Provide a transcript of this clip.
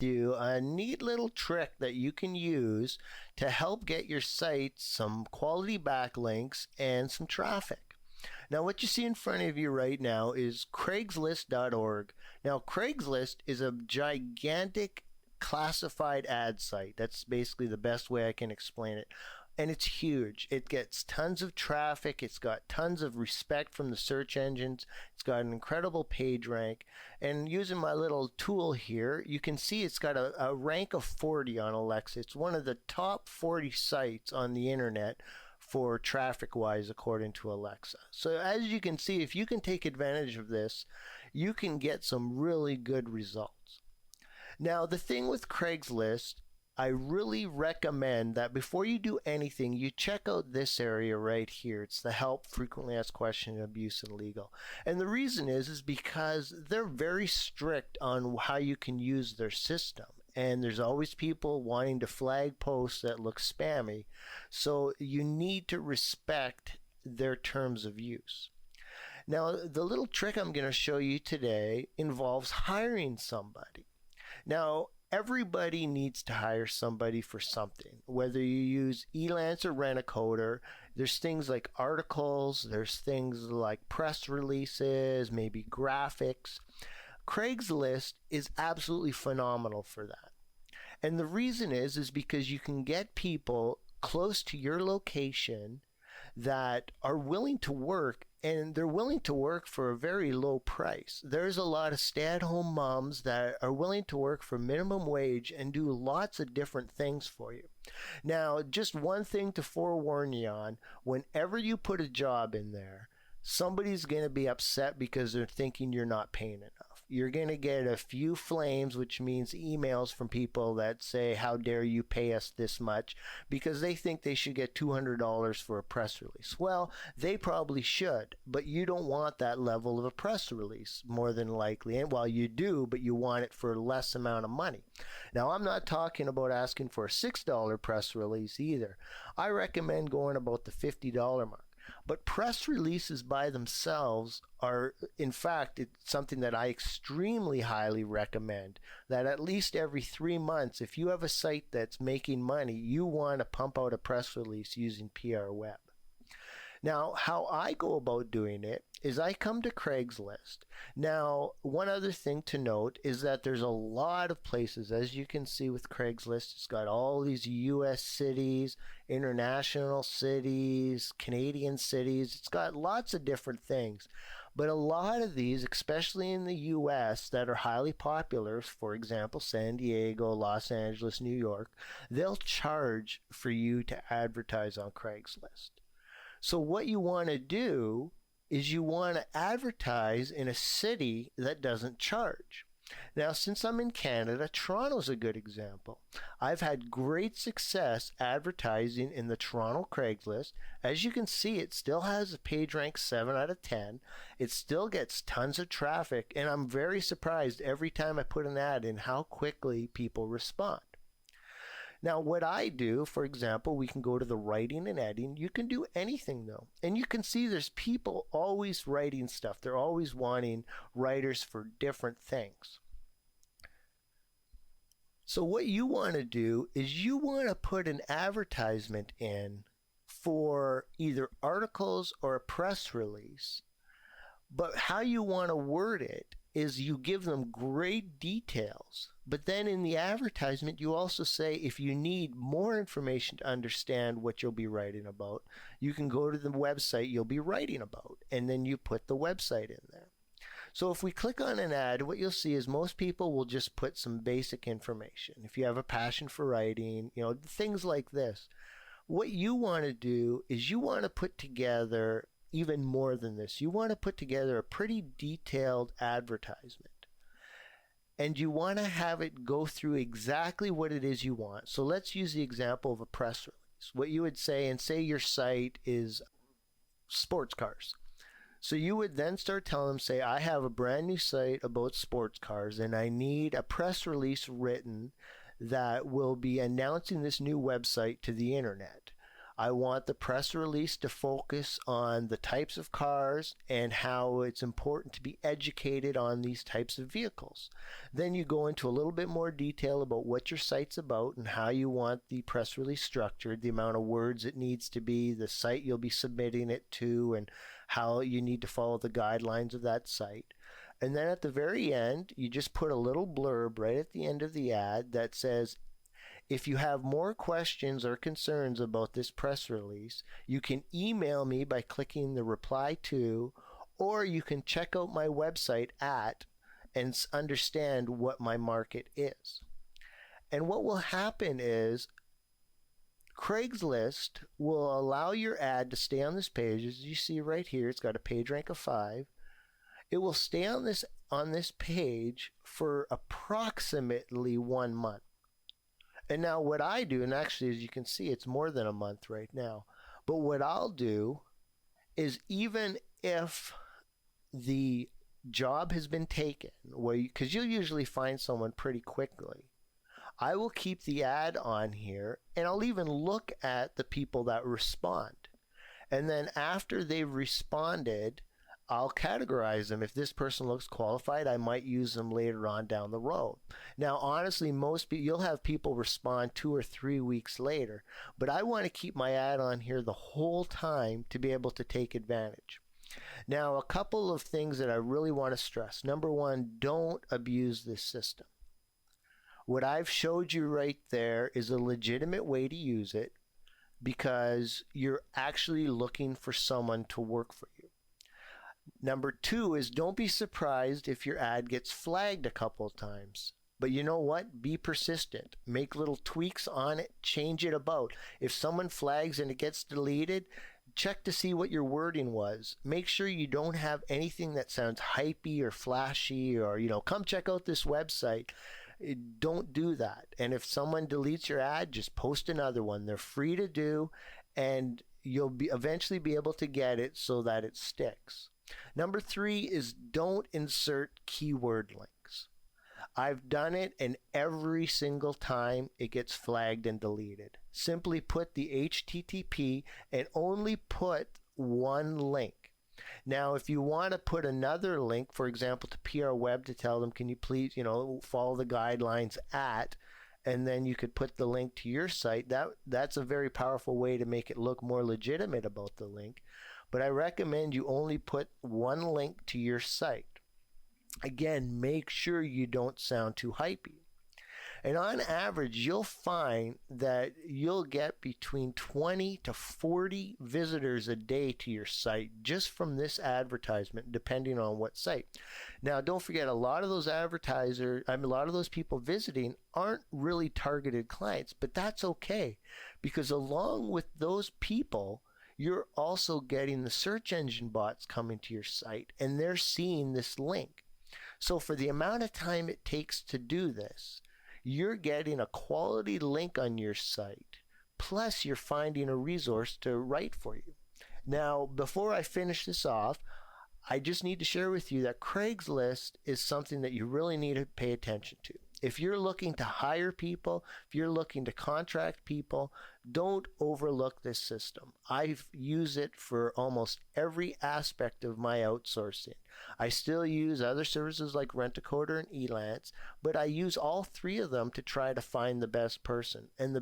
you a neat little trick that you can use to help get your site some quality backlinks and some traffic. Now, what you see in front of you right now is Craigslist.org. Now, Craigslist is a gigantic classified ad site. That's basically the best way I can explain it. And it's huge. It gets tons of traffic. It's got tons of respect from the search engines. It's got an incredible page rank. And using my little tool here, you can see it's got a rank of 40 on Alexa. It's one of the top 40 sites on the internet for traffic wise, according to Alexa. So as you can see, if you can take advantage of this, you can get some really good results. Now, the thing with Craigslist, I really recommend that before you do anything, you check out this area right here. It's the help, frequently asked questions, abuse, and legal. And the reason is because they're very strict on how you can use their system. And there's always people wanting to flag posts that look spammy. So you need to respect their terms of use. Now, the little trick I'm going to show you today involves hiring somebody. Now, everybody needs to hire somebody for something. Whether you use Elance or Rent-A-Coder, there's things like articles, there's things like press releases, maybe graphics. Craigslist is absolutely phenomenal for that. And the reason is because you can get people close to your location that are willing to work, and they're willing to work for a very low price. There's a lot of stay-at-home moms that are willing to work for minimum wage and do lots of different things for you. Now, just one thing to forewarn you on, whenever you put a job in there, somebody's going to be upset because they're thinking you're not paying enough. You're going to get a few flames, which means emails from people that say, how dare you pay us this much, because they think they should get $200 for a press release. Well, they probably should, but you don't want that level of a press release, more than likely. And well, you do, but you want it for less amount of money. Now, I'm not talking about asking for a $6 press release either. I recommend going about the $50 mark. But press releases by themselves are, in fact, it's something that I extremely highly recommend. That at least every 3 months, if you have a site that's making money, you want to pump out a press release using PR Web. Now, how I go about doing it is I come to Craigslist. Now, one other thing to note is that there's a lot of places, as you can see with Craigslist, it's got all these US cities, international cities, Canadian cities. It's got lots of different things. But a lot of these, especially in the US, that are highly popular, for example, San Diego, Los Angeles, New York, they'll charge for you to advertise on Craigslist. So what you want to do is you want to advertise in a city that doesn't charge. Now, since I'm in Canada, Toronto's a good example. I've had great success advertising in the Toronto Craigslist. As you can see, it still has a page rank 7 out of 10. It still gets tons of traffic, and I'm very surprised every time I put an ad in how quickly people respond. Now, what I do, for example, we can go to the writing and editing. You can do anything, though. And you can see there's people always writing stuff. They're always wanting writers for different things. So what you want to do is you want to put an advertisement in for either articles or a press release. But how you want to word it is you give them great details. But then in the advertisement, you also say if you need more information to understand what you'll be writing about, you can go to the website you'll be writing about, and then you put the website in there. So if we click on an ad, what you'll see is most people will just put some basic information. If you have a passion for writing, things like this. What you want to do is you want to put together even more than this. You want to put together a pretty detailed advertisement. And you want to have it go through exactly what it is you want. So let's use the example of a press release. What you would say, and say your site is sports cars. So you would then start telling them, say, I have a brand new site about sports cars, and I need a press release written that will be announcing this new website to the internet. I want the press release to focus on the types of cars and how it's important to be educated on these types of vehicles. Then you go into a little bit more detail about what your site's about and how you want the press release structured, the amount of words it needs to be, the site you'll be submitting it to, and how you need to follow the guidelines of that site. And then at the very end, you just put a little blurb right at the end of the ad that says, if you have more questions or concerns about this press release, you can email me by clicking the reply to, or you can check out my website at and understand what my market is. And what will happen is Craigslist will allow your ad to stay on this page. As you see right here, it's got a page rank of 5. It will stay on this page for approximately 1 month. And now what I do, and actually as you can see, it's more than a month right now, but what I'll do is even if the job has been taken, because you'll usually find someone pretty quickly, I will keep the ad on here, and I'll even look at the people that respond. And then after they've responded, I'll categorize them. If this person looks qualified, I might use them later on down the road. Now, honestly, you'll have people respond 2 or 3 weeks later, but I want to keep my ad on here the whole time to be able to take advantage. Now, a couple of things that I really want to stress. Number one, don't abuse this system. What I've showed you right there is a legitimate way to use it because you're actually looking for someone to work for you. Number two is don't be surprised if your ad gets flagged a couple of times. But you know what? Be persistent. Make little tweaks on it. Change it about. If someone flags and it gets deleted, check to see what your wording was. Make sure you don't have anything that sounds hypey or flashy or, come check out this website. Don't do that. And if someone deletes your ad, just post another one. They're free to do, and you'll eventually be able to get it so that it sticks. Number 3 is don't insert keyword links. I've done it, and every single time it gets flagged and deleted. Simply put the HTTP and only put one link. Now, if you want to put another link, for example, to PR Web to tell them, can you please, follow the guidelines at, and then you could put the link to your site. That's a very powerful way to make it look more legitimate about the link. But I recommend you only put one link to your site. Again, make sure you don't sound too hypey. And on average, you'll find that you'll get between 20 to 40 visitors a day to your site just from this advertisement, depending on what site. Now, don't forget, a lot of those people visiting aren't really targeted clients, but that's okay, because along with those people, you're also getting the search engine bots coming to your site, and they're seeing this link. So for the amount of time it takes to do this, you're getting a quality link on your site, plus you're finding a resource to write for you. Now, before I finish this off, I just need to share with you that Craigslist is something that you really need to pay attention to. If you're looking to hire people, if you're looking to contract people, don't overlook this system. I've used it for almost every aspect of my outsourcing. I still use other services like Rent-A-Coder and Elance, but I use all 3 of them to try to find the best person. And the